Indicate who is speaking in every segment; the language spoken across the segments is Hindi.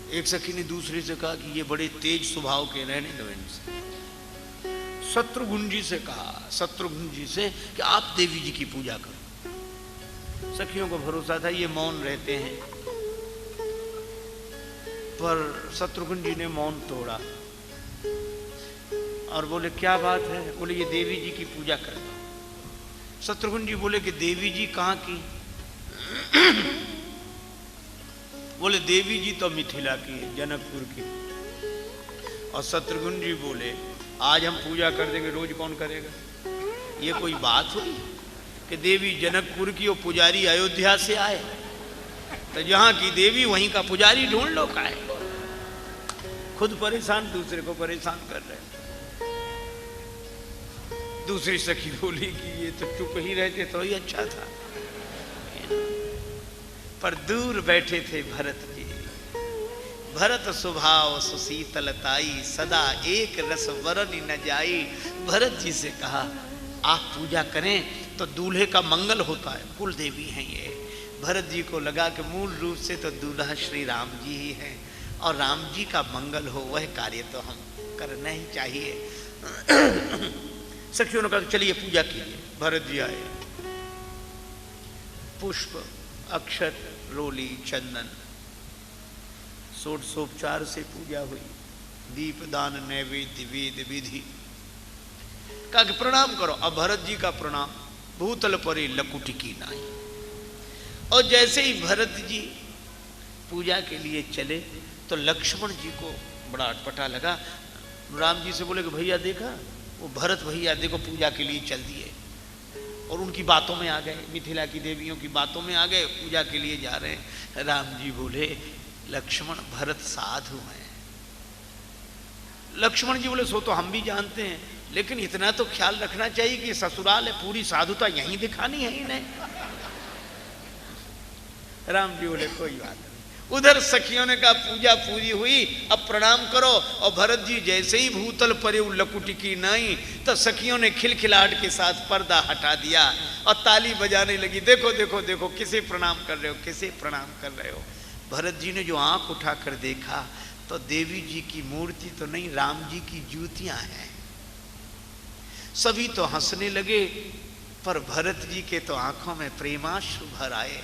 Speaker 1: एक सखी ने दूसरे से कहा कि ये बड़े तेज स्वभाव के, रहने दो इनसे। शत्रुघ्न जी से कहा, शत्रुघ्न जी से कि आप देवी जी की पूजा करो। सखियों को भरोसा था ये मौन रहते हैं, पर शत्रुघ्न जी ने मौन तोड़ा और बोले क्या बात है? बोले ये देवी जी की पूजा कर दो। शत्रुघ्न जी बोले कि देवी जी कहाँ की? बोले देवी जी तो मिथिला की है, जनकपुर की। और शत्रुघ्न जी बोले आज हम पूजा कर देंगे, रोज कौन करेगा? ये कोई बात हुई कि देवी जनकपुर की और पुजारी अयोध्या से आए? तो जहां की देवी वहीं का पुजारी ढूंढ लो का है। खुद परेशान, दूसरे को परेशान कर रहे। दूसरी सखी बोली कि ये तो चुप ही रहते तो ही अच्छा था। पर दूर बैठे थे भरत जी। भरत स्वभाव सुशीतलताई, सदा एक रस वरन न जाई। भरत जी से कहा आप पूजा करें तो दूल्हे का मंगल होता है, कुल देवी हैं ये। भरत जी को लगा कि मूल रूप से तो दूल्हा श्री राम जी ही हैं और राम जी का मंगल हो वह कार्य तो हम करना ही चाहिए। सखियों ने कहा चलिए पूजा कीजिए। भरत जी आए, पुष्प अक्षत रोली चंदन षोडशोपचार से पूजा हुई। दीपदान नैवेद्य वेद विधि। कहा कि प्रणाम करो। अब भरत जी का प्रणाम, भूतल परे लकुटी की नाई। और जैसे ही भरत जी पूजा के लिए चले तो लक्ष्मण जी को बड़ा अटपटा लगा। राम जी से बोले कि भैया देखा वो भरत भैया देखो पूजा के लिए चल दिए और उनकी बातों में आ गए, मिथिला की देवियों की बातों में आ गए, पूजा के लिए जा रहे हैं। राम जी बोले लक्ष्मण भरत साधु हैं। लक्ष्मण जी बोले सो तो हम भी जानते हैं, लेकिन इतना तो ख्याल रखना चाहिए कि ससुराल है, पूरी साधुता यहीं दिखानी है इन्हें। राम जी बोले कोई बात नहीं। उधर सखियों ने कहा पूजा पूरी हुई, अब प्रणाम करो। और भरत जी जैसे ही भूतल परे लकुटी की नाई तो सखियों ने खिलखिलाहट के साथ पर्दा हटा दिया और ताली बजाने लगी। देखो देखो देखो किसे प्रणाम कर रहे हो, किसे प्रणाम कर रहे हो। भरत जी ने जो आंख उठाकर देखा तो देवी जी की मूर्ति तो नहीं, राम जी की जूतियां हैं। सभी तो हंसने लगे, पर भरत जी के तो आंखों में प्रेमाश्रु भर आए,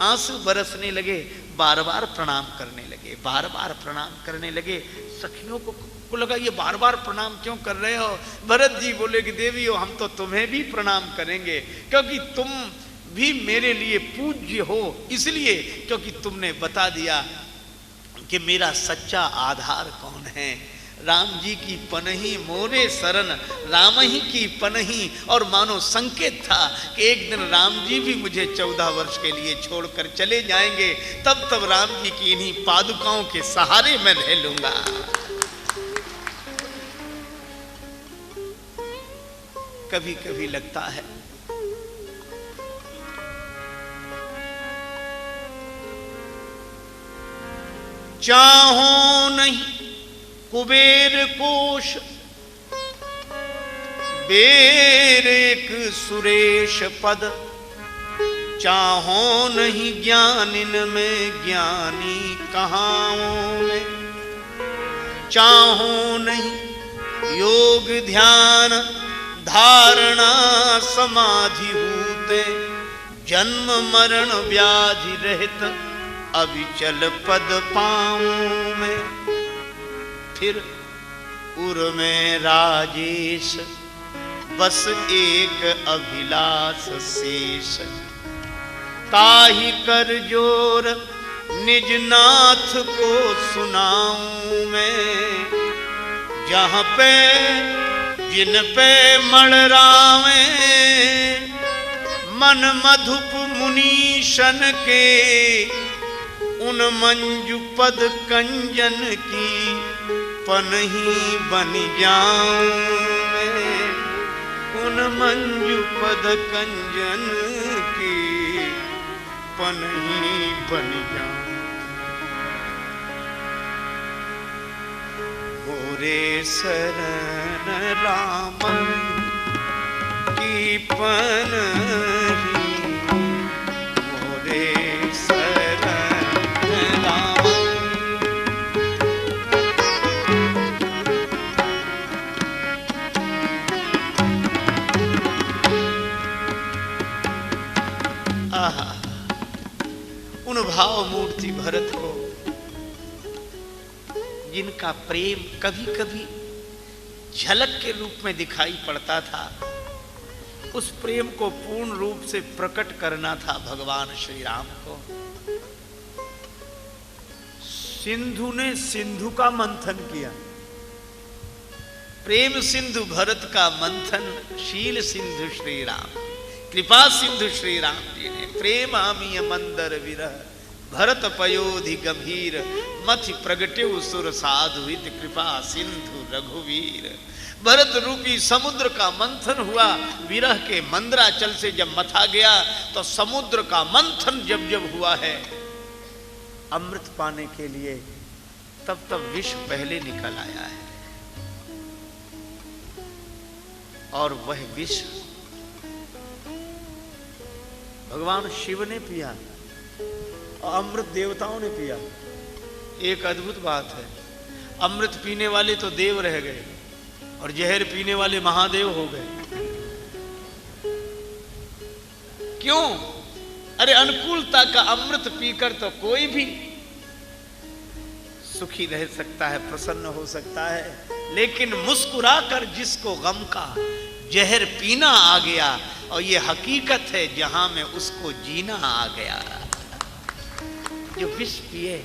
Speaker 1: आंसू बरसने लगे। बार बार प्रणाम करने लगे, बार बार प्रणाम करने लगे। सखियों को लगा ये बार बार प्रणाम क्यों कर रहे हो? भरत जी बोले कि देवी हो हम तो तुम्हें भी प्रणाम करेंगे, क्योंकि तुम भी मेरे लिए पूज्य हो, इसलिए क्योंकि तुमने बता दिया कि मेरा सच्चा आधार कौन है। राम जी की पनही मोरे शरण, राम ही की पनही। और मानो संकेत था कि एक दिन राम जी भी मुझे 14 वर्ष के लिए छोड़कर चले जाएंगे, तब तब राम जी की इन्हीं पादुकाओं के सहारे मैं रह लूंगा। कभी कभी लगता है चाहो नहीं कुबेर कोश बेर एक सुरेश पद, चाहो नहीं ज्ञानिन में ज्ञानी कहाओं में, चाहो नहीं योग ध्यान धारणा समाधि भूते, जन्म मरण व्याधि रहित अविचल पद पाऊं में। फिर उर में राजेश बस एक अभिलाष शेष, ताहि कर जोर निज नाथ को सुनाऊं मैं। जहाँ पे जिन पे मड़रावे मन मधुप मुनीशन के, उन मंजू पद कंजन की पनही बन जाऊं मैं। उन मंजू पद कंजन की पनही बन जाऊं। मोरे शरण राम की पनही, मोरे शरण राम भरत को जिनका प्रेम कभी कभी झलक के रूप में दिखाई पड़ता था, उस प्रेम को पूर्ण रूप से प्रकट करना था भगवान श्री राम को। सिंधु ने सिंधु का मंथन किया, प्रेम सिंधु भरत का मंथन शील सिंधु श्री राम, कृपा सिंधु श्री राम जी ने। प्रेम आमीय मंदर विरह भरत पयोधि गंभीर, मथि प्रगट्यो सुर साधु हित कृपा सिंधु रघुवीर। भरत रूपी समुद्र का मंथन हुआ, विरह के मंदराचल से जब मथा गया तो समुद्र का मंथन जब जब हुआ है अमृत पाने के लिए, तब तब विष पहले निकल आया है। और वह विष भगवान शिव ने पिया और अमृत देवताओं ने पिया। एक अद्भुत बात है, अमृत पीने वाले तो देव रह गए और जहर पीने वाले महादेव हो गए। क्यों? अरे अनुकूलता का अमृत पीकर तो कोई भी सुखी रह सकता है, प्रसन्न हो सकता है, लेकिन मुस्कुराकर जिसको गम का जहर पीना आ गया, और ये हकीकत है जहां में उसको जीना आ गया। जो विष पिए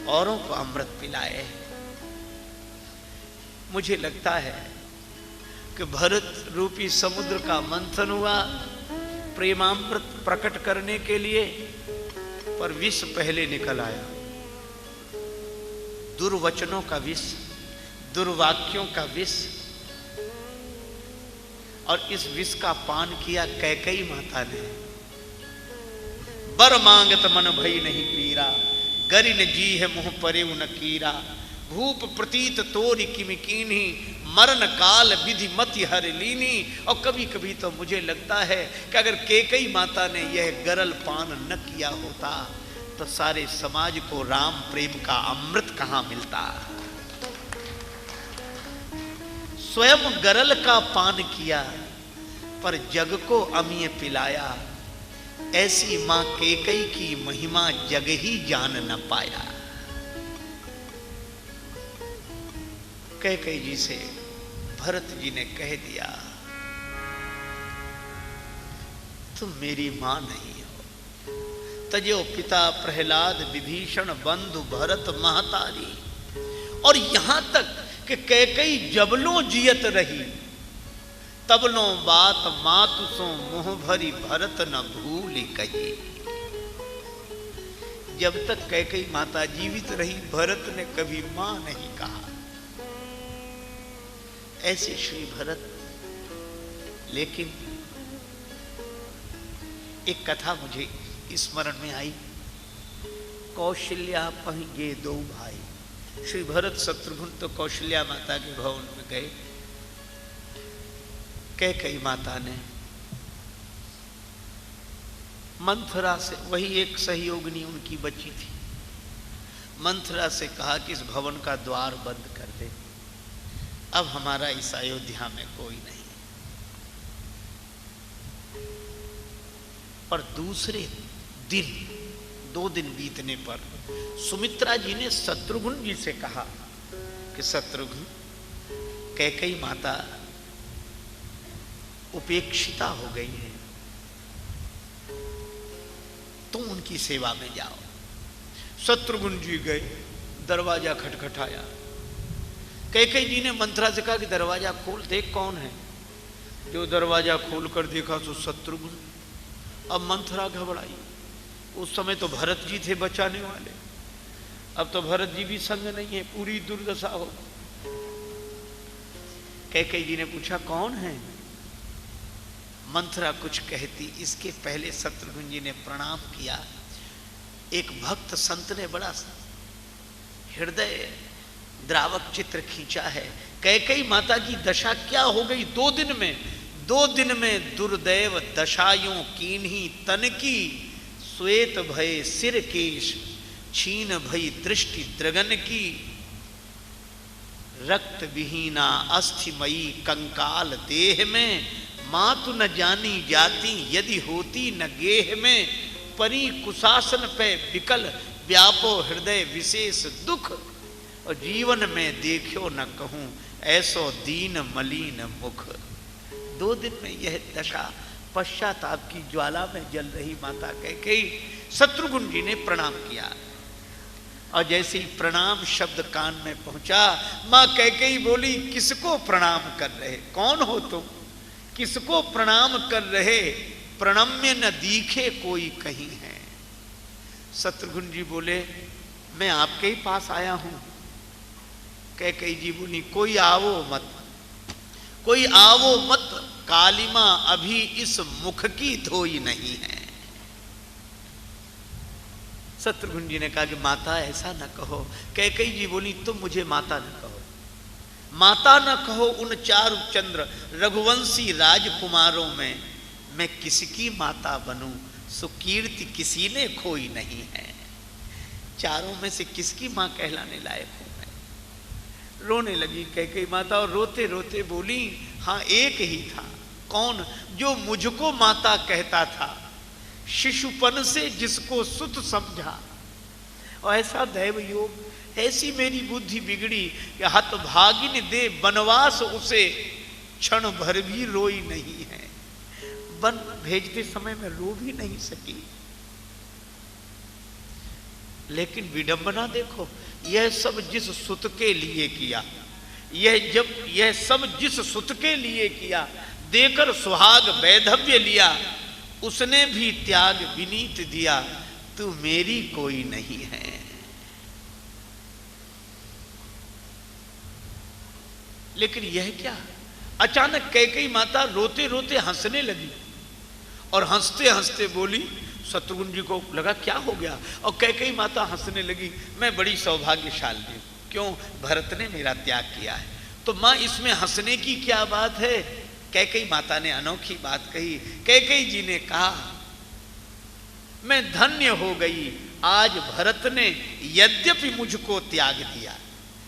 Speaker 1: औरों को अमृत पिलाए। मुझे लगता है कि भरत रूपी समुद्र का मंथन हुआ प्रेमामृत प्रकट करने के लिए, पर विष पहले निकल आया। दुर्वचनों का विष, दुर्वाक्यों का विष, और इस विष का पान किया कैकेयी माता ने। बर मांगत मन भई नहीं पीरा, गरिन जी है मुंह परे न कीरा। भूप प्रतीत तोरि किमि कीन्ही, मरण काल विधि मति हर लीनी। और कभी कभी तो मुझे लगता है कि अगर कैकेयी माता ने यह गरल पान न किया होता तो सारे समाज को राम प्रेम का अमृत कहां मिलता। स्वयं गरल का पान किया पर जग को अमीय पिलाया। ऐसी मां कैकेयी की महिमा जग ही जान न पाया। कैकेयी जी से भरत जी ने कह दिया, तुम मेरी मां नहीं हो। तजो पिता प्रहलाद विभीषण बंधु भरत महतारी। और यहां तक कि कैकेयी जबलों जियत रही, तबलों बात मातु सो मुंह भरी भरत न भूल कही। जब तक कैकेयी माता जीवित रही, भरत ने कभी मां नहीं कहा। ऐसे श्री भरत। लेकिन एक कथा मुझे स्मरण में आई। कौशल्या पहिए दो भाई। श्री भरत शत्रुघ्न तो कौशल्या माता के भवन में गए। कैकेयी माता ने मंथरा से, वही एक सहयोगिनी उनकी बची थी, मंथरा से कहा कि इस भवन का द्वार बंद कर दे, अब हमारा इस अयोध्या में कोई नहीं। पर दूसरे दिन, 2 दिन बीतने पर सुमित्रा जी ने शत्रुघ्न जी से कहा कि शत्रुघ्न, कैकेयी माता उपेक्षिता हो गई है, तुम उनकी सेवा में जाओ। शत्रुघ्न जी गए, दरवाजा खटखटाया। कैकेयी जी ने मंथरा से कहा कि दरवाजा खोल, देख कौन है। जो दरवाजा खोलकर देखा तो शत्रुघ्न। अब मंथरा घबराई। उस समय तो भरत जी थे बचाने वाले, अब तो भरत जी भी संग नहीं है, पूरी दुर्दशा हो। कैकेयी जी ने पूछा कौन है। मंथरा कुछ कहती, इसके पहले शत्रुघ्न जी ने प्रणाम किया। एक भक्त संत ने बड़ा हृदय द्रावक चित्र खींचा है। कैकेयी माता की दशा क्या हो गई 2 दिन में। 2 दिन में दुर्दैव दशायों कीन्ही तन की, श्वेत भय सिर केश, छीन भई दृष्टि द्रगन की। रक्त विहीना अस्थिमयी कंकाल देह में, मातु न जानी जाती यदि होती न गेह में। परी कुशासन पे विकल व्यापो हृदय विशेष दुख, और जीवन में देखो न कहूं ऐसो दीन मलिन मुख। 2 दिन में यह दशा पश्चाताप की ज्वाला में जल रही माता कैकेयी, शत्रुघ्न जी ने प्रणाम किया, और जैसे ही प्रणाम शब्द कान में पहुंचा, मां कैकेयी बोली, किसको प्रणाम कर रहे, कौन हो तुम, किसको प्रणाम कर रहे, प्रणम्य न दिखे कोई कहीं है। शत्रुघ्न जी बोले, मैं आपके ही पास आया हूं। कैकेयी जी बोली, कोई आवो मत, कोई आवो मत, कालिमा अभी इस मुख की धोई नहीं है। शत्रुघ्न जी ने कहा कि माता ऐसा न कहो। कैकेयी जी बोली, तुम मुझे माता न कहो, माता न कहो, उन चारु चंद्र रघुवंशी राजकुमारों में मैं किसकी माता बनूं, सुकीर्ति किसी ने खोई नहीं है। चारों में से किसकी मां कहलाने लायक हूं मैं। रोने लगी कैकेयी माता, और रोते रोते बोली, हाँ एक ही था। कौन? जो मुझको माता कहता था, शिशुपन से जिसको सुत समझा। और ऐसा दैव योग, ऐसी मेरी बुद्धि बिगड़ी कि हतभागिन दे बनवास उसे, क्षण भर भी रोई नहीं है। वन भेजते समय में रो भी नहीं सकी। लेकिन विडंबना देखो, यह सब जिस सुत के लिए किया, यह सब जिस सुत के लिए किया, देकर सुहाग वैधव्य लिया, उसने भी त्याग विनीत दिया, तू मेरी कोई नहीं है। लेकिन यह क्या, अचानक कैकेयी माता रोते रोते हंसने लगी, और हंसते हंसते बोली, शत्रुघ्न जी को लगा क्या हो गया, और कैकेयी माता हंसने लगी, मैं बड़ी सौभाग्यशाली हूं, क्यों, भरत ने मेरा त्याग किया है। तो मां इसमें हंसने की क्या बात है। कैकेयी माता ने अनोखी बात कही। कैकेयी जी ने कहा, मैं धन्य हो गई, आज भरत ने यद्यपि मुझको त्याग दिया।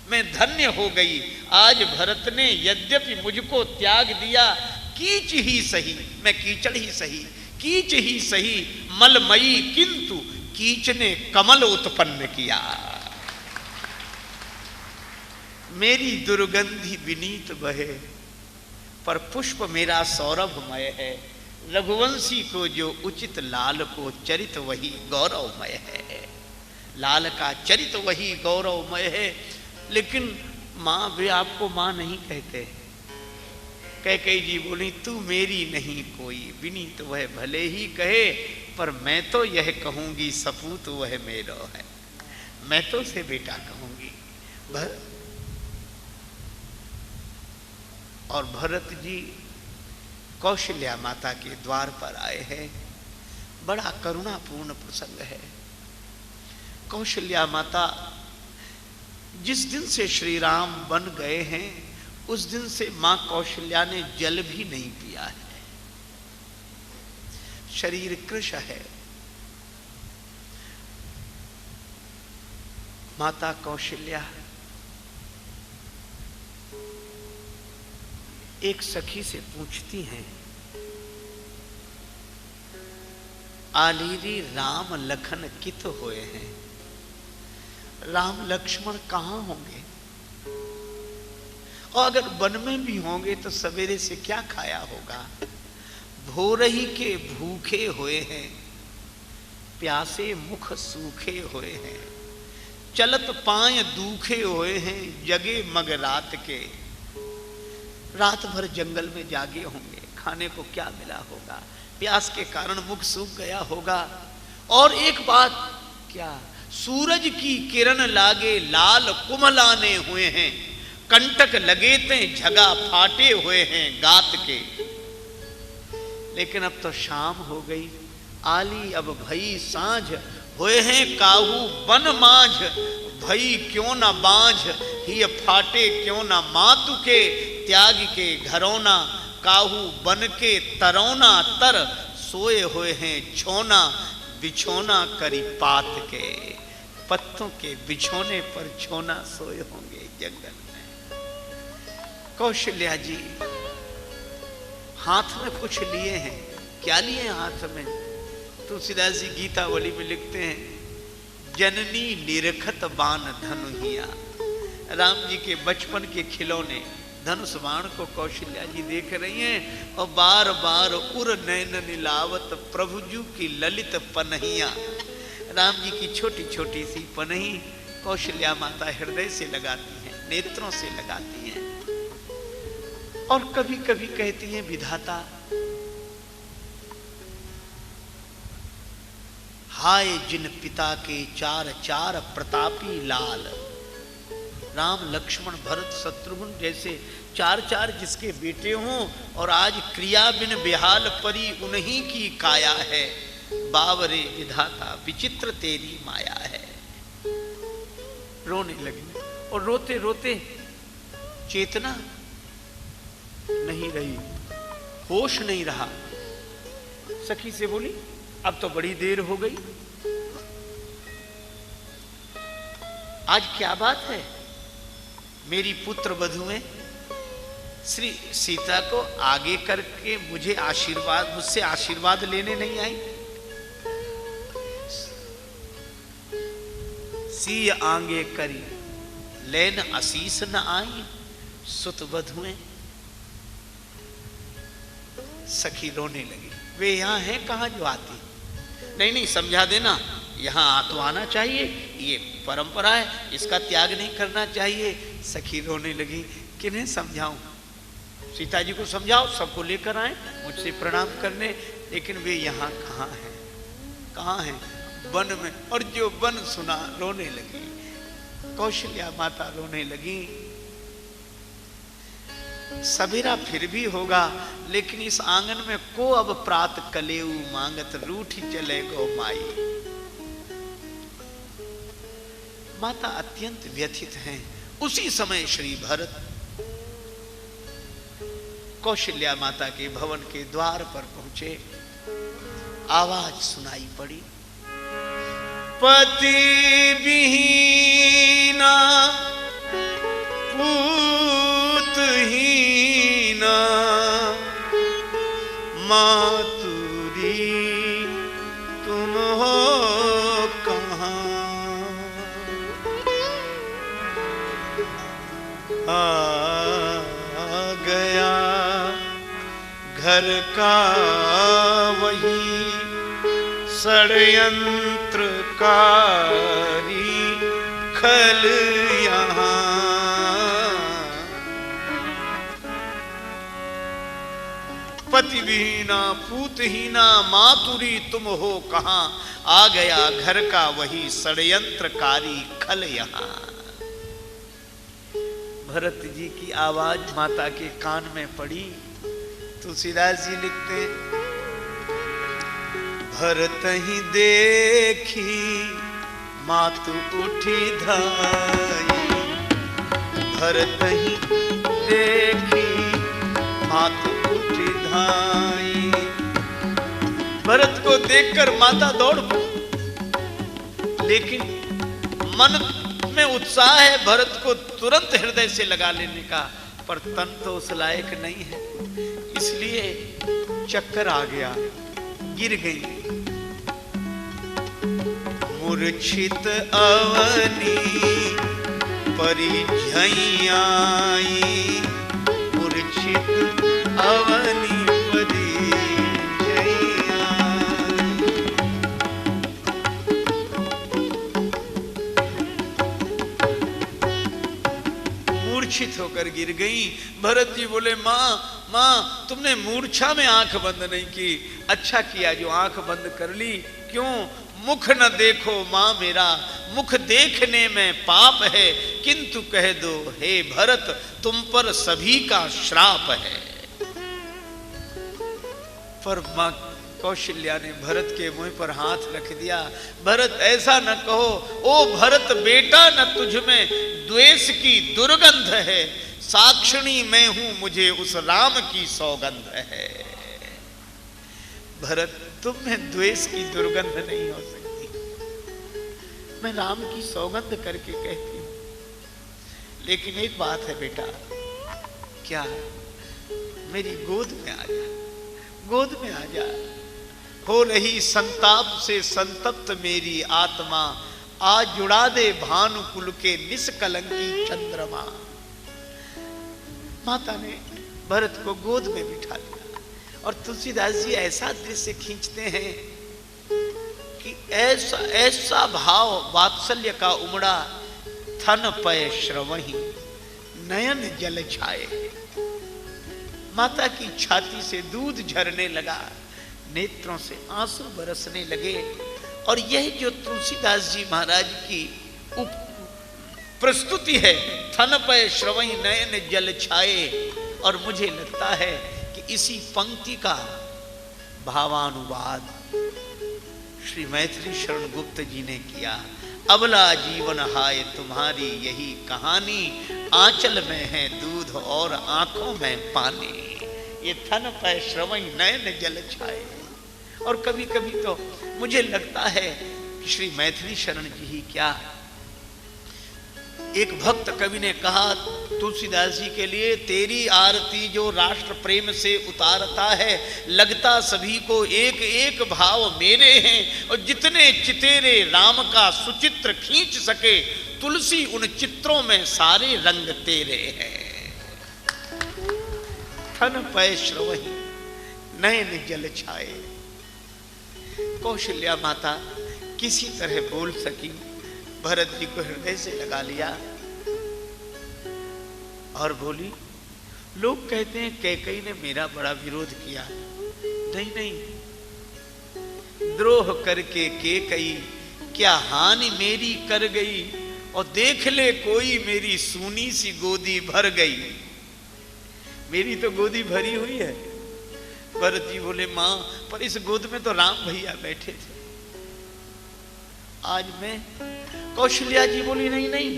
Speaker 1: मैं धन्य हो गई, आज भरत ने यद्यपि मुझको त्याग दिया, कीच ही सही, मैं कीचड़ ही सही, कीच ही सही, मलमयी किंतु कीच ने कमल उत्पन्न किया। मेरी दुर्गंधि विनीत बहे, पर पुष्प मेरा सौरभमय है। रघुवंशी को जो उचित, लाल को चरित वही गौरवमय है। लाल का चरित वही गौरवमय है। लेकिन मां, वे आपको मां नहीं कहते। कैकेयी जी बोली, तू मेरी नहीं कोई, विनीत वह भले ही कहे, पर मैं तो यह कहूंगी, सपूत वह मेरो है। मैं तो उसे बेटा कहूंगी। और भरत जी कौशल्या माता के द्वार पर आए हैं। बड़ा करुणापूर्ण प्रसंग है। कौशल्या माता, जिस दिन से श्री राम बन गए हैं, उस दिन से मां कौशल्या ने जल भी नहीं पिया है। शरीर कृश है। माता कौशल्या एक सखी से पूछती हैं, आलीरी राम लखन कित होए हैं। राम लक्ष्मण कहां होंगे, और अगर वन में भी होंगे तो सवेरे से क्या खाया होगा। भोरही के भूखे हुए हैं, प्यासे मुख सूखे हुए हैं, चलत पांय दूखे हुए हैं, जगे मग रात के। रात भर जंगल में जागे होंगे, खाने को क्या मिला होगा, प्यास के कारण मुख सूख गया होगा। और एक बात क्या, सूरज की किरण लागे लाल कुमलाने हुए हैं, कंटक लगे थे झगा फाटे हुए हैं गात के। लेकिन अब तो शाम हो गई, आली अब भई सांझ, हुए हैं काहू बन माझ, भई क्यों ना बांझ, ही फाटे क्यों ना मातु के, त्याग के घरौना, काहू बन के तरौना तर, सोए हुए हैं छोना, बिछोना करी पात के। पत्तों के बिछोने पर छोना सोए होंगे जंगल में। कौशल्या जी हाथ में कुछ लिए हैं। क्या लिए हाथ में? तुलसीदास जी गीतावली में लिखते हैं, जननी निरखत बाण धनुहिया। राम जी के बचपन के खिलौने धनुष बाण को कौशल्या जी देख रही हैं और बार बार उर नैन नीलावत प्रभुजू की ललित पनहिया। राम जी की छोटी छोटी सी पनही कौशल्या माता हृदय से लगाती हैं, नेत्रों से लगाती हैं और कभी कभी कहती हैं, विधाता हाय जिन पिता के चार चार प्रतापी लाल। राम लक्ष्मण भरत शत्रुघ्न जैसे चार चार जिसके बेटे हों और आज क्रिया बिन बेहाल परी उन्हीं की काया है। बावरे विधाता विचित्र तेरी माया है। रोने लगी और रोते रोते चेतना नहीं रही, होश नहीं रहा। सखी से बोली, अब तो बड़ी देर हो गई, आज क्या बात है? मेरी पुत्र वधुएं श्री सीता को आगे करके मुझे आशीर्वाद, मुझसे आशीर्वाद लेने नहीं आई। सी आगे करी लेन आशीष न आई सुत वधुएं। सखी रोने लगी। वे यहां हैं कहां जो आती? नहीं नहीं, समझा देना, यहाँ तो आना चाहिए, ये परंपरा है, इसका त्याग नहीं करना चाहिए। सखी रोने लगी, किन्हें समझाऊं? सीता जी को समझाओ, सबको लेकर आए मुझसे प्रणाम करने, लेकिन वे यहाँ कहाँ हैं? कहाँ हैं? वन में। और जो वन सुना रोने लगी। कौशल्या माता रोने लगी। सवेरा फिर भी होगा, लेकिन इस आंगन में को अब प्रात कलेऊ मांगत रूठी चले गो माई। माता अत्यंत व्यथित हैं। उसी समय श्री भरत कौशल्या माता के भवन के द्वार पर पहुंचे। आवाज सुनाई पड़ी, पति विहीना पूतहीना मातुरी तुम हो कहाँ। आ गया घर का वही षड्यंत्रकारी खल यहाँ। पति विहीना पूतहीना मातुरी तुम हो कहाँ। आ गया घर का वही षड्यंत्रकारी खल यहाँ। भरत जी की आवाज माता के कान में पड़ी। तुलसीदास जी लिखते, भरत ही देखी मातु उठी धाई। भरत ही देखी मातु उठी धाई। भरत को देखकर माता दौड़ पड़ी, लेकिन मन में उत्साह है भरत को तुरंत हृदय से लगा लेने का, पर तन तो उस लायक नहीं है, इसलिए चक्कर आ गया, गिर गई। मूर्छित अवनी परिझैयाई। मूर्छित अवनी मूर्छित होकर गिर गई। भरत जी बोले, माँ माँ तुमने मूर्छा में आंख बंद नहीं की, अच्छा किया जो आंख बंद कर ली। क्यों? मुख न देखो माँ मेरा, मुख देखने में पाप है, किंतु कह दो हे भरत तुम पर सभी का श्राप है। पर माँ कौशल्या ने भरत के मुंह पर हाथ रख दिया। भरत ऐसा न कहो, ओ भरत बेटा न तुझ में द्वेष की दुर्गंध है। साक्षिणी मैं हूं, मुझे उस राम की सौगंध है। भरत तुम में द्वेष की दुर्गंध नहीं हो सकती, मैं राम की सौगंध करके कहती हूं। लेकिन एक बात है बेटा, क्या? मेरी गोद में आ जा, गोद में आ जा। हो रही संताप से संतप्त मेरी आत्मा, आज जुड़ा दे भानुकुल के निष्कलंकी चंद्रमा। माता ने भरत को गोद में बिठा लिया और तुलसीदास जी ऐसा दृश्य खींचते हैं कि ऐसा ऐसा भाव वात्सल्य का उमड़ा, थन पय श्रवही नयन जल छाए। माता की छाती से दूध झरने लगा, नेत्रों से आंसू बरसने लगे। और यह जो तुलसीदास जी महाराज की प्रस्तुति है, थन पय श्रवही नयन जल छाए, और मुझे लगता है कि इसी पंक्ति का भावानुवाद श्री मैथिली शरण गुप्त जी ने किया। अबला जीवन हाय तुम्हारी यही कहानी, आंचल में है दूध और आंखों में पानी। ये थन पय श्रवही नयन जल छाए। और कभी कभी तो मुझे लगता है कि श्री मैथिली शरण जी ही क्या, एक भक्त कवि ने कहा तुलसीदास जी के लिए, तेरी आरती जो राष्ट्र प्रेम से उतारता है, लगता सभी को एक एक भाव मेरे हैं, और जितने चितेरे राम का सुचित्र खींच सके, तुलसी उन चित्रों में सारे रंग तेरे हैं। थन पय श्रवही नयन जल छाए। कौशल्या माता किसी तरह बोल सकी, भरत जी को हृदय से लगा लिया और बोली, लोग कहते हैं कैकेयी ने मेरा बड़ा विरोध किया। नहीं नहीं, द्रोह करके कैकेयी क्या हानि मेरी कर गई, और देख ले कोई मेरी सूनी सी गोदी भर गई। मेरी तो गोदी भरी हुई है। भरत जी बोले, मां पर इस गोद में तो राम भैया बैठे थे, आज मैं। कौशल्या जी बोली, नहीं नहीं,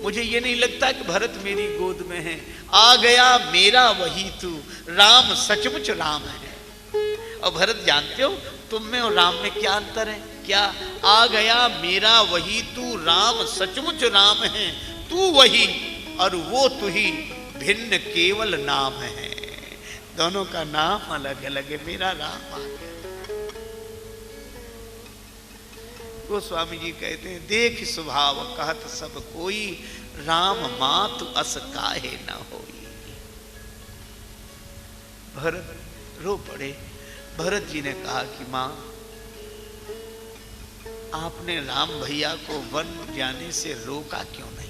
Speaker 1: मुझे ये नहीं लगता कि भरत मेरी गोद में है। आ गया मेरा वही तू, राम सचमुच राम है। और भरत जानते हो तुम में और राम में क्या अंतर है? क्या? आ गया मेरा वही तू, राम सचमुच राम है। तू वही और वो तू ही, भिन्न केवल नाम है। दोनों का नाम अलग अलग है, मेरा राम आ गया। गोस्वामी जी कहते हैं, देख स्वभाव कहत सब कोई, राम मातु अस काहे न होई। भरत रो पड़े। भरत जी ने कहा कि मां, आपने राम भैया को वन जाने से रोका क्यों नहीं?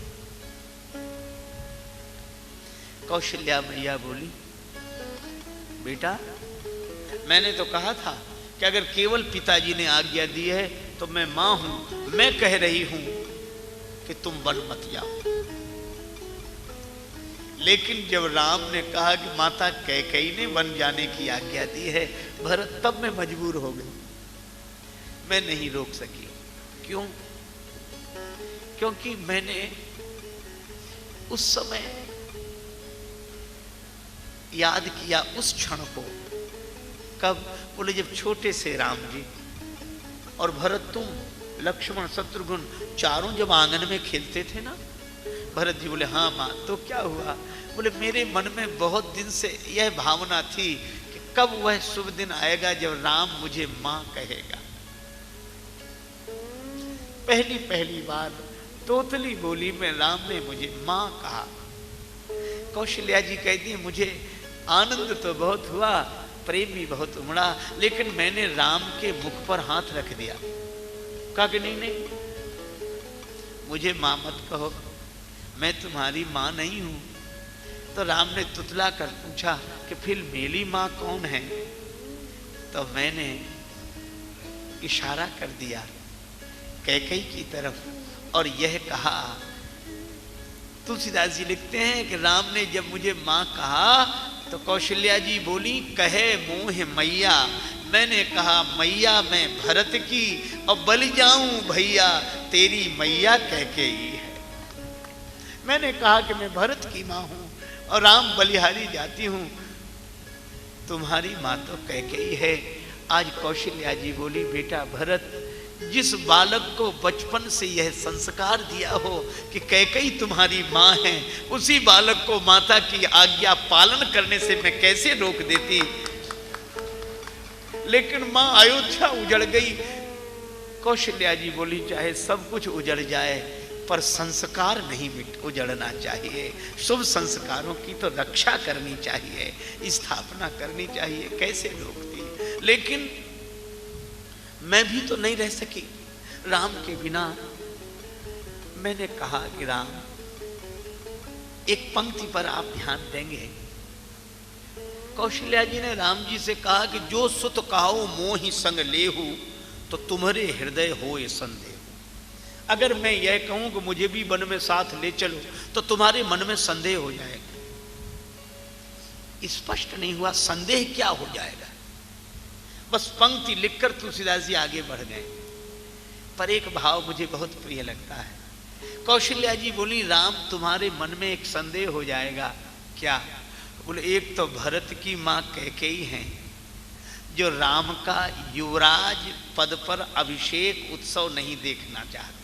Speaker 1: कौशल्या मैया बोली, बेटा मैंने तो कहा था कि अगर केवल पिताजी ने आज्ञा दी है तो मैं मां हूं, मैं कह रही हूं कि तुम वन मत जाओ। लेकिन जब राम ने कहा कि माता कैकेयी ने वन जाने की आज्ञा दी है, भरत तब मैं मजबूर हो गई, मैं नहीं रोक सकी। क्यों? क्योंकि मैंने उस समय याद किया उस क्षण को। कब? बोले जब छोटे से राम जी और भरत, तुम, लक्ष्मण, शत्रुघ्न चारों जब आंगन में खेलते थे ना। भरत जी बोले, हाँ मां, तो क्या हुआ? बोले, मेरे मन में बहुत दिन से यह भावना थी कि कब वह शुभ दिन आएगा जब राम मुझे मां कहेगा। पहली पहली बार तोतली बोली में राम ने मुझे मां कहा। कौशल्या जी कहती है, मुझे आनंद तो बहुत हुआ, प्रेम भी बहुत उमड़ा, लेकिन मैंने राम के मुख पर हाथ रख दिया। कहा कि नहीं नहीं, मुझे मां मत कहो, मैं तुम्हारी मां नहीं हूं। तो राम ने तुतला कर पूछा कि फिर मेरी मां कौन है? तो मैंने इशारा कर दिया कैकेयी की तरफ और यह कहा। तुलसीदास जी लिखते हैं कि राम ने जब मुझे मां कहा तो कौशल्या जी बोली, कहे मोह मैया। मैंने कहा, मैया मैं भरत की, और बलि जाऊं भैया तेरी मैया कैकेयी है। मैंने कहा कि मैं भरत की मां हूं और राम बलिहारी जाती हूं, तुम्हारी मां तो कैकेयी है। आज कौशल्या जी बोली, बेटा भरत, जिस बालक को बचपन से यह संस्कार दिया हो कि कैकेयी तुम्हारी मां है, उसी बालक को माता की आज्ञा पालन करने से मैं कैसे रोक देती। लेकिन मां अयोध्या उजड़ गई। कौशल्या जी बोली चाहे सब कुछ उजड़ जाए पर संस्कार नहीं उजड़ना चाहिए। शुभ संस्कारों की तो रक्षा करनी चाहिए, स्थापना करनी चाहिए। कैसे रोकती, लेकिन मैं भी तो नहीं रह सकी राम के बिना। मैंने कहा कि राम, एक पंक्ति पर आप ध्यान देंगे। कौशल्या जी ने राम जी से कहा कि जो सुत कहो मोहि संग लेहु, तो तुम्हारे हृदय हो ये संदेह। अगर मैं यह कहूं कि मुझे भी वन में साथ ले चलो, तो तुम्हारे मन में संदेह हो जाएगा। स्पष्ट नहीं हुआ संदेह क्या हो जाएगा, बस पंक्ति लिखकर तुलसीदास जी आगे बढ़ गए। पर एक भाव मुझे बहुत प्रिय लगता है। कौशल्या जी बोली, राम तुम्हारे मन में एक संदेह हो जाएगा। क्या? बोले, एक तो भरत की मां कैकेयी हैं जो राम का युवराज पद पर अभिषेक उत्सव नहीं देखना चाहती।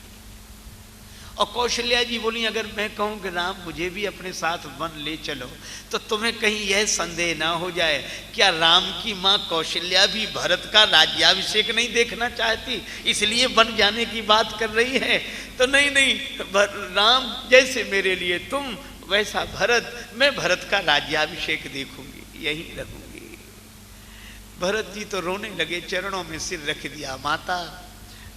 Speaker 1: और कौशल्या जी बोली, अगर मैं कहूं कि राम मुझे भी अपने साथ वन ले चलो, तो तुम्हें कहीं यह संदेह ना हो जाए क्या राम की मां कौशल्या भी भरत का राज्याभिषेक नहीं देखना चाहती, इसलिए वन जाने की बात कर रही है? तो नहीं नहीं, राम जैसे मेरे लिए तुम, वैसा भरत, मैं भरत का राज्याभिषेक देखूंगी, यही रहूंगी। भरत जी तो रोने लगे, चरणों में सिर रख दिया। माता,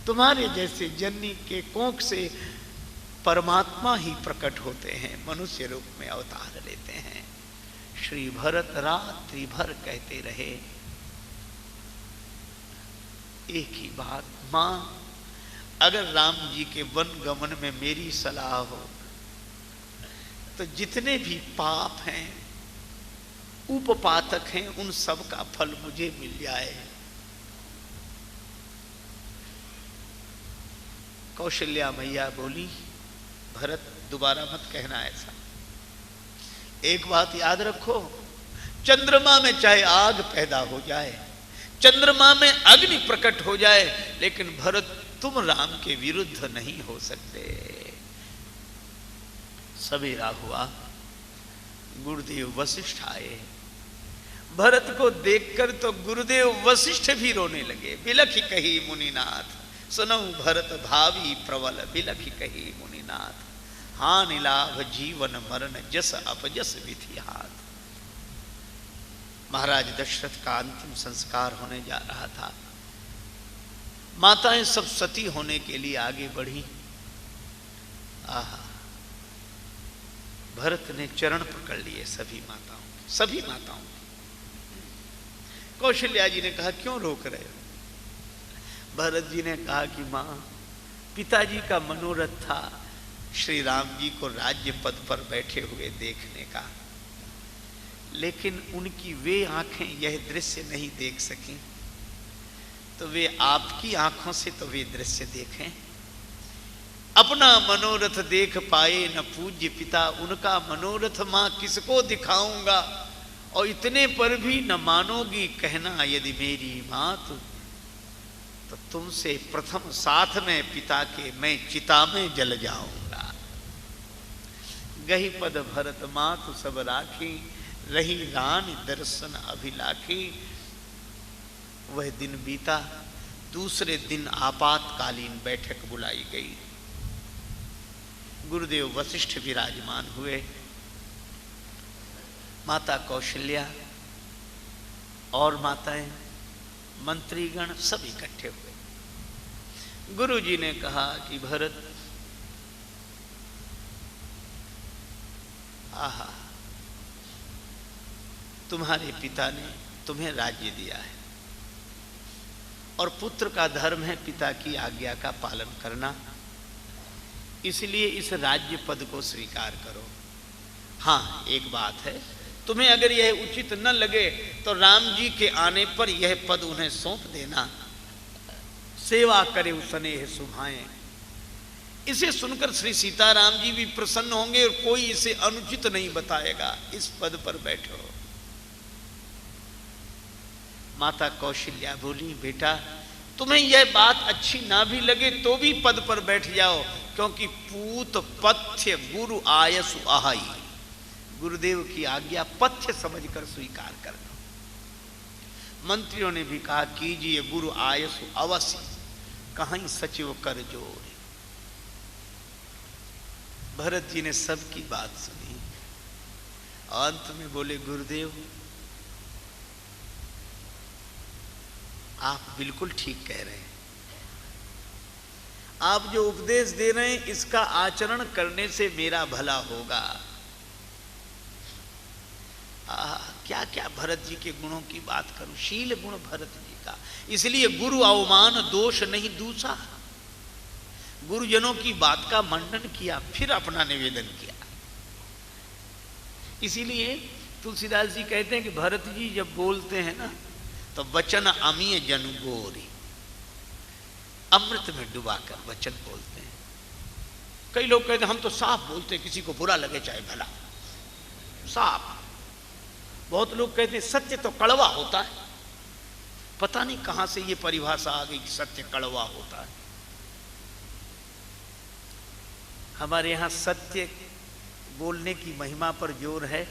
Speaker 1: तुम्हारे जैसे जननी के कोख से परमात्मा ही प्रकट होते हैं, मनुष्य रूप में अवतार लेते हैं। श्री भरत रात्रि भर कहते रहे एक ही बात, मां, अगर राम जी के वन गमन में मेरी सलाह हो तो जितने भी पाप हैं, उपपातक हैं, उन सब का फल मुझे मिल जाए। कौशल्या मैया बोली, भरत दोबारा मत कहना ऐसा। एक बात याद रखो, चंद्रमा में चाहे आग पैदा हो जाए, चंद्रमा में अग्नि प्रकट हो जाए, लेकिन भरत तुम राम के विरुद्ध नहीं हो सकते। सवेरा हुआ, गुरुदेव वशिष्ठ आए। भरत को देखकर तो गुरुदेव वशिष्ठ भी रोने लगे। बिलखि कही मुनिनाथ, सुनऊ भरत भावी प्रबल, बिलखि कही मुनिनाथ, हानि लाभ जीवन मरण जस अपजस विधि हाथ। महाराज दशरथ का अंतिम संस्कार होने जा रहा था। माताएं सब सती होने के लिए आगे बढ़ी। आहा, भरत ने चरण पकड़ लिए सभी माताओं के, सभी माताओं के। कौशल्या जी ने कहा, क्यों रोक रहे हो? भरत जी ने कहा कि मां, पिताजी का मनोरथ था श्री राम जी को राज्य पद पर बैठे हुए देखने का, लेकिन उनकी वे आंखें यह दृश्य नहीं देख सकी, तो वे आपकी आंखों से तो वे दृश्य देखें। अपना मनोरथ देख पाए न पूज्य पिता, उनका मनोरथ मां किसको दिखाऊंगा? और इतने पर भी न मानोगी कहना यदि मेरी मात, तो तुमसे प्रथम साथ में पिता के मैं चिता में जल जाऊंगा। गही पद भरत मातु सब राखी, रही रानी दर्शन अभिलाखी। वह दिन बीता। दूसरे दिन आपातकालीन बैठक बुलाई गई। गुरुदेव वशिष्ठ विराजमान हुए। माता कौशल्या और माताएं, मंत्रीगण सब इकट्ठे हुए। गुरु जी ने कहा कि भरत, आहा, तुम्हारे पिता ने तुम्हें राज्य दिया है और पुत्र का धर्म है पिता की आज्ञा का पालन करना, इसलिए इस राज्य पद को स्वीकार करो। हाँ, एक बात है, तुम्हें अगर यह उचित न लगे तो राम जी के आने पर यह पद उन्हें सौंप देना। सेवा करे स्नेह सुभाएं। इसे सुनकर श्री सीताराम जी भी प्रसन्न होंगे और कोई इसे अनुचित नहीं बताएगा। इस पद पर बैठो। माता कौशल्या बोली, बेटा, तुम्हें यह बात अच्छी ना भी लगे तो भी पद पर बैठ जाओ, क्योंकि पूत पथ्य गुरु आयसु आहाई। गुरुदेव की आज्ञा पथ्य समझकर स्वीकार कर लो। मंत्रियों ने भी कहा कीजिए गुरु आयसु अवश्य, कहीं सचिव कर जोर। भरत जी ने सबकी बात सुनी, अंत में बोले गुरुदेव आप बिल्कुल ठीक कह रहे हैं, आप जो उपदेश दे रहे हैं इसका आचरण करने से मेरा भला होगा। क्या क्या भरत जी के गुणों की बात करूं, शील गुण भरत जी का। इसलिए गुरु अवमान दोष नहीं दूसरा, गुरुजनों की बात का मंडन किया, फिर अपना निवेदन किया। इसीलिए तुलसीदास जी कहते हैं कि भरत जी जब बोलते हैं ना तो वचन अमीय जन गोरी, अमृत में डुबाकर वचन बोलते हैं। कई लोग कहते हैं हम तो साफ बोलते हैं, किसी को बुरा लगे चाहे भला, साफ। बहुत लोग कहते हैं सत्य तो कड़वा होता है, पता नहीं कहां से ये परिभाषा आ गई कि सत्य कड़वा होता है। हमारे यहां सत्य बोलने की महिमा पर जोर है,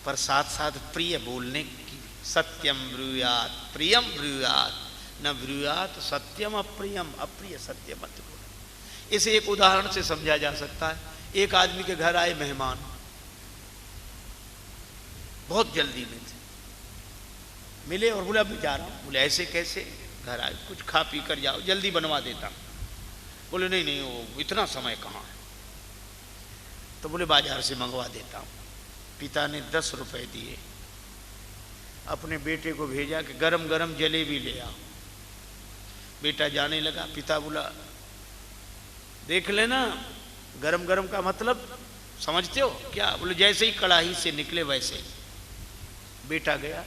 Speaker 1: पर साथ साथ प्रिय बोलने की। सत्यम ब्रूयात प्रियम ब्रूयात, न ब्रूयात सत्यम अप्रियम, अप्रिय सत्य मत बोलो। इसे एक उदाहरण से समझा जा सकता है। एक आदमी के घर आए मेहमान, बहुत जल्दी में थे, मिले और बोला मैं जा रहा हूं। बोले ऐसे कैसे, घर आए कुछ खा पी कर जाओ, जल्दी बनवा देता हूं। बोले नहीं नहीं वो इतना समय कहाँ है। तो बोले बाजार से मंगवा देता हूं। पिता ने 10 रुपए दिए, अपने बेटे को भेजा कि गरम गरम जलेबी ले आओ। बेटा जाने लगा, पिता बोला देख लेना गरम गरम का मतलब समझते हो क्या। बोले जैसे ही कढ़ाई से निकले वैसे ही। बेटा गया,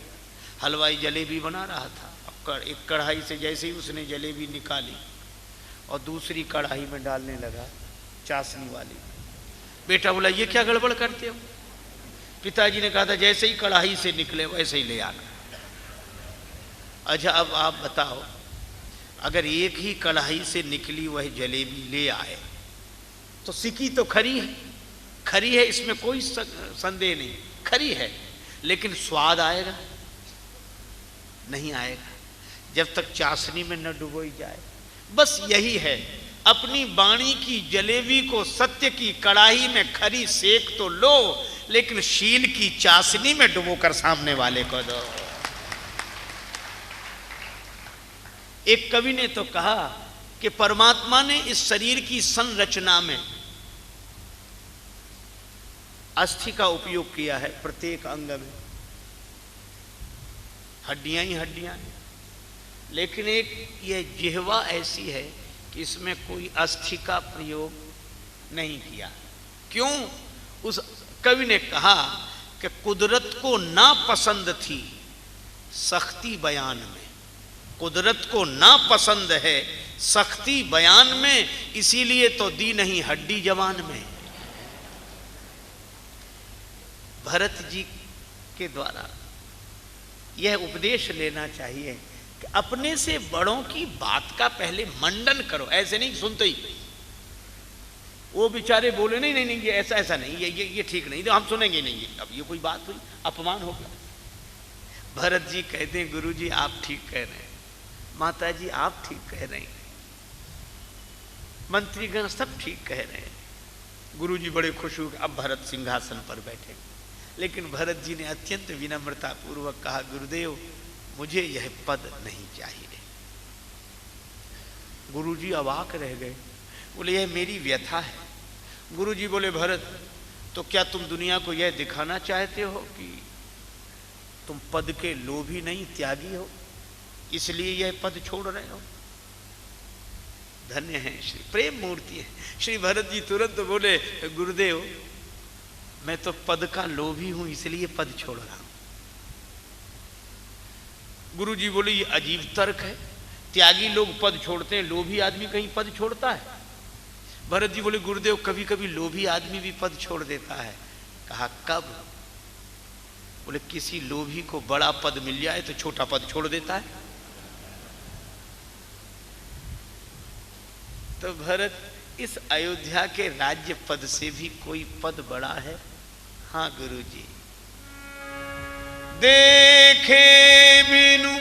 Speaker 1: हलवाई जलेबी बना रहा था। अब एक कढ़ाई से जैसे ही उसने जलेबी निकाली और दूसरी कढ़ाई में डालने लगा चाशनी वाली। बेटा बोला ये क्या गड़बड़ करते हो। पिताजी ने कहा था जैसे ही कढ़ाई से निकले वैसे ही ले आना। अच्छा अब आप बताओ, अगर एक ही कढ़ाई से निकली वह जलेबी ले आए तो सिकी तो खरी है, खरी है, इसमें कोई संदेह नहीं, खरी है, लेकिन स्वाद आएगा नहीं आएगा जब तक चाशनी में न डुबोई जाए। बस यही है, अपनी वाणी की जलेबी को सत्य की कढ़ाई में खरी सेक तो लो, लेकिन शील की चाशनी में डुबोकर सामने वाले को दो। एक कवि ने तो कहा कि परमात्मा ने इस शरीर की संरचना में अस्थि का उपयोग किया है, प्रत्येक अंग में हड्डियां ही हड्डियां हैं, लेकिन एक यह जिह्वा ऐसी है कि इसमें कोई अस्थि का प्रयोग नहीं किया। क्यों? उस कवि ने कहा कि कुदरत को ना पसंद थी सख्ती बयान में, कुदरत को ना पसंद है सख्ती बयान में, इसीलिए तो दी नहीं हड्डी जवान में। भरत जी के द्वारा यह उपदेश लेना चाहिए कि अपने से बड़ों की बात का पहले मंडन करो, ऐसे नहीं सुनते ही वो बेचारे बोले नहीं नहीं नहीं ये ऐसा ऐसा नहीं, ये ठीक नहीं, तो हम सुनेंगे नहीं, अब ये कोई बात हुई, अपमान हो गया। भरत जी कहते हैं गुरु जी आप ठीक कह रहे हैं, माता जी आप ठीक कह रहे हैं, मंत्रीगण सब ठीक कह रहे हैं। गुरु जी बड़े खुश हुए, अब भरत सिंहासन पर बैठे। लेकिन भरत जी ने अत्यंत विनम्रता पूर्वक कहा गुरुदेव मुझे यह पद नहीं चाहिए। गुरु जी अवाक रह गए, बोले यह मेरी व्यथा है। गुरु जी बोले भरत तो क्या तुम दुनिया को यह दिखाना चाहते हो कि तुम पद के लोभी नहीं त्यागी हो, इसलिए यह पद छोड़ रहे हो। धन्य है श्री प्रेम मूर्ति है। श्री भरत जी तुरंत बोले गुरुदेव मैं तो पद का लोभी हूं इसलिए पद छोड़ रहा हूं। गुरु जी बोले ये अजीब तर्क है, त्यागी लोग पद छोड़ते हैं, लोभी आदमी कहीं पद छोड़ता है। भरत जी बोले गुरुदेव कभी कभी लोभी आदमी भी पद छोड़ देता है। कहा कब? बोले किसी लोभी को बड़ा पद मिल जाए तो छोटा पद छोड़ देता है। तो भरत इस अयोध्या के राज्य पद से भी कोई पद बड़ा है? हाँ गुरु जी। देखे बिनु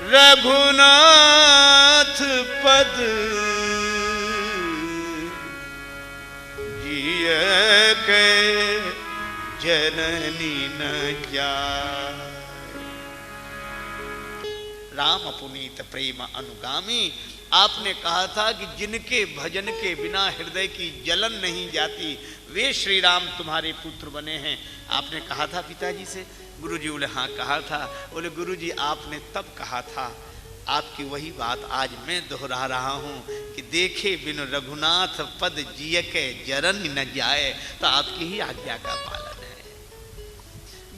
Speaker 1: रघुनाथ पद जिय के जननी न जाय। राम पुनीत प्रेम अनुगामी। आपने कहा था कि जिनके भजन के बिना हृदय की जलन नहीं जाती वे श्री राम तुम्हारे पुत्र बने हैं। आपने कहा था पिताजी से? गुरुजी बोले हाँ कहा था। बोले गुरुजी आपने तब कहा था, आपकी वही बात आज मैं दोहरा रहा हूँ कि देखे बिन रघुनाथ पद जिय के जरन न जाए। तो आपकी ही आज्ञा का पालन है।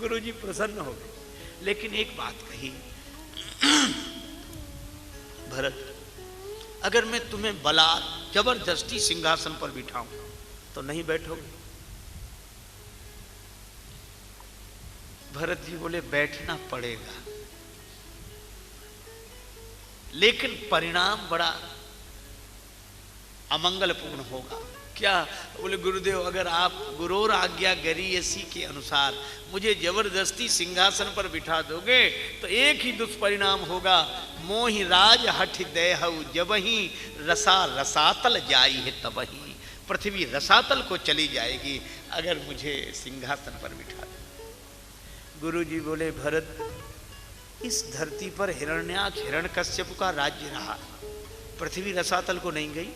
Speaker 1: गुरुजी प्रसन्न हो गए, लेकिन एक बात कही, भरत अगर मैं तुम्हें बला जबरदस्ती सिंहासन पर बिठाऊं तो नहीं बैठोगे? भरत जी बोले बैठना पड़ेगा, लेकिन परिणाम बड़ा अमंगलपूर्ण होगा। क्या? बोले गुरुदेव अगर आप गुरोर आज्ञा गरीयसी के अनुसार मुझे जबरदस्ती सिंहासन पर बिठा दोगे तो एक ही दुष्परिणाम होगा, मोहि राज हठ देहु जबहि रसा रसातल जाई है तबहि। पृथ्वी रसातल को चली जाएगी अगर मुझे सिंहासन पर बिठा दो। गुरुजी बोले भरत इस धरती पर हिरण्याक्ष हिरण्यकश्यप का राज्य रहा, पृथ्वी रसातल को नहीं गई।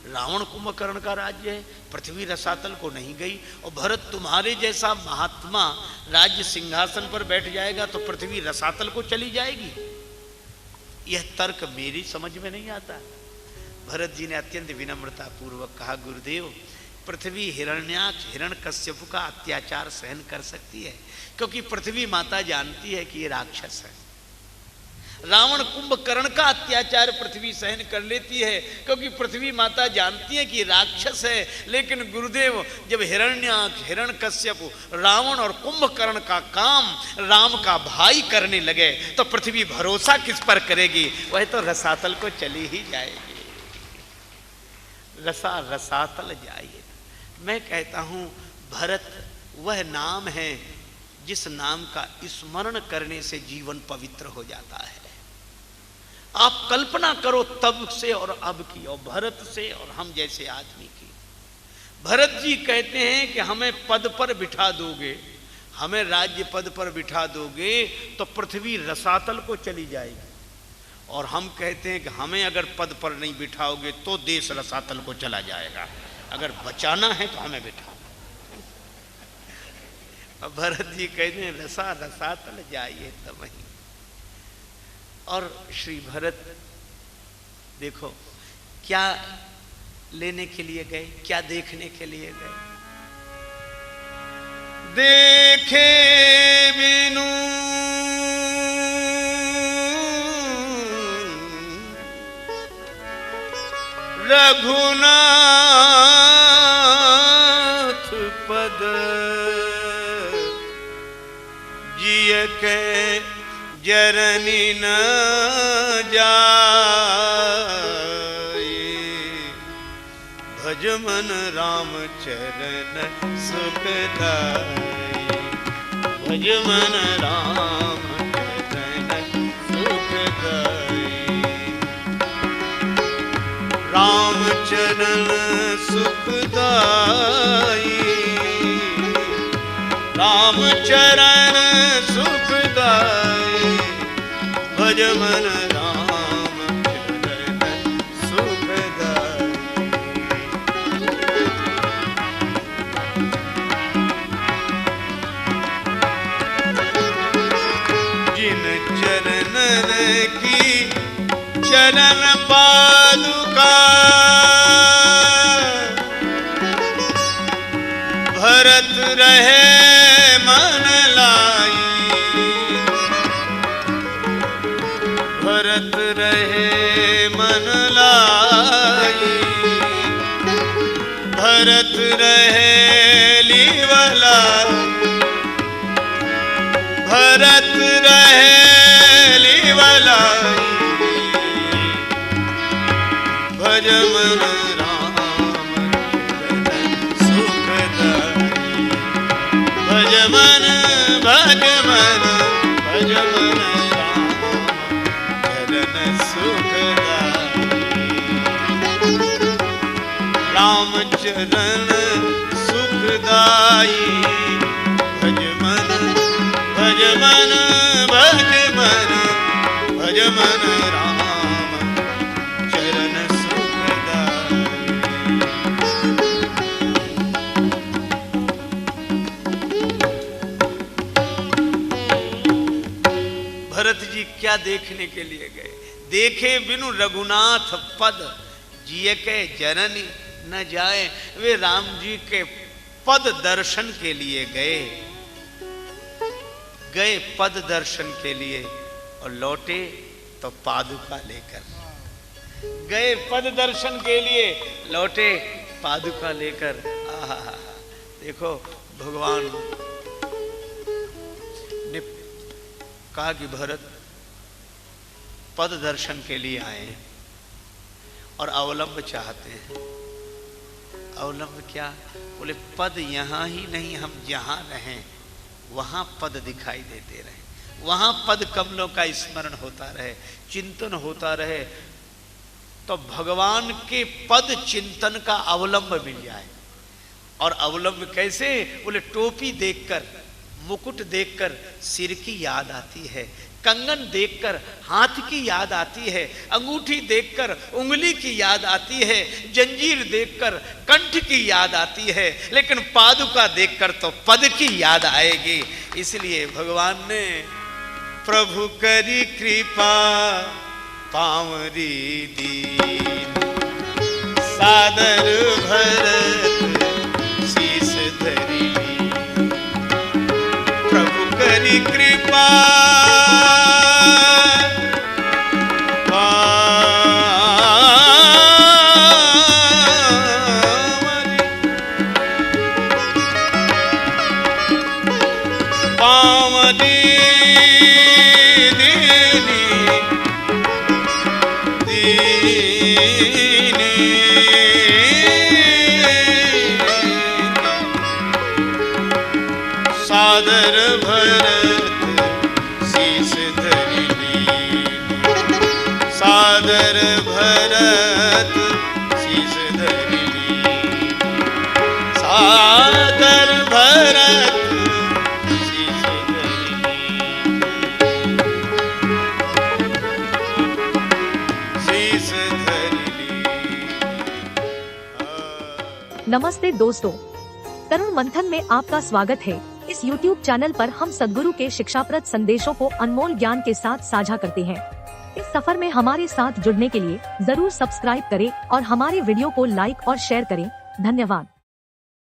Speaker 1: रावण कुंभकर्ण का राज्य है, पृथ्वी रसातल को नहीं गई। और भरत तुम्हारे जैसा महात्मा राज्य सिंहासन पर बैठ जाएगा तो पृथ्वी रसातल को चली जाएगी। यह तर्क मेरी समझ में नहीं आता। भरत जी ने अत्यंत विनम्रता पूर्वक कहा गुरुदेव पृथ्वी हिरण्याक्ष हिरण्यकश्यप का अत्याचार सहन कर सकती है, क्योंकि पृथ्वी माता जानती है कि ये राक्षस है। रावण कुंभकर्ण का अत्याचार पृथ्वी सहन कर लेती है, क्योंकि पृथ्वी माता जानती है कि राक्षस है। लेकिन गुरुदेव जब हिरण्याक्ष हिरण्यकश्यप रावण और कुंभकर्ण का काम राम का भाई करने लगे तो पृथ्वी भरोसा किस पर करेगी? वह तो रसातल को चली ही जाएगी। रसा रसातल जाइए। मैं कहता हूं भरत वह नाम है जिस नाम का स्मरण करने से जीवन पवित्र हो जाता है। आप कल्पना करो तब से और अब की, और भरत से और हम जैसे आदमी की। भरत जी कहते हैं कि हमें पद पर बिठा दोगे, हमें राज्य पद पर बिठा दोगे तो पृथ्वी रसातल को चली जाएगी। और हम कहते हैं कि हमें अगर पद पर नहीं बिठाओगे तो देश रसातल को चला जाएगा। अगर बचाना है तो हमें बिठाओ। भरत जी कहते हैं रसा रसातल जाइए तब वही। और श्री भरत देखो क्या लेने के लिए गए, क्या देखने के लिए गए? देखे बिनु रघुनाथ पद जिय के जरनी न जाए। भज मन राम चरण सुखदाई। भज मन राम चरण सुखदाई। राम चरण सुखदाई। राम चरण सुखदाई। भज मन राम चरण सुखदाई। जिन चरणन की चरण पादुका भरत रहे मन लाई। भरत रहे मन लाई। भरत रहे लीवला। भरत रहे लीवला। भज मन राम चरण सुखदाई। भज मन भज मन भज मन राम चरण सुखदाई। भज मन भज मन भज मन भज मन राम चरण सुखदाई। भरत जी क्या देखने के लिए गए? देखे बिनु रघुनाथ पद, जिय के जननी न जाए। वे राम जी के पद दर्शन के लिए गए, गए पद दर्शन के लिए और लौटे तो पादुका लेकर। गए पद दर्शन के लिए, लौटे पादुका लेकर। आहा, देखो भगवान ने कहा कि भरत पद दर्शन के लिए आए और अवलंब चाहते हैं। अवलंब क्या? बोले पद यहां ही नहीं, हम जहां रहें वहां पद दिखाई देते रहे, वहां पद कमलों का स्मरण होता रहे, चिंतन होता रहे, तो भगवान के पद चिंतन का अवलंब मिल जाए। और अवलंब कैसे? बोले टोपी देखकर, मुकुट देखकर सिर की याद आती है, कंगन देखकर हाथ की याद आती है, अंगूठी देखकर उंगली की याद आती है, जंजीर देखकर कंठ की याद आती है, लेकिन पादुका देखकर तो पद की याद आएगी। इसलिए भगवान ने प्रभु करी कृपा पावरी दीन, सादर भरत शीस धरी। प्रभु करी कृपा सादर भरत शीस धरि लीन, सादर भरत शीस धरि लीन, सादर भरत शीस धरि लीन, शीस धरि लीन।
Speaker 2: नमस्ते दोस्तों, तरुण मंथन में आपका स्वागत है। इस YouTube चैनल पर हम सद्गुरु के शिक्षाप्रद संदेशों को अनमोल ज्ञान के साथ साझा करते हैं। इस सफर में हमारे साथ जुड़ने के लिए जरूर सब्सक्राइब करें और हमारे वीडियो को लाइक और शेयर करें। धन्यवाद।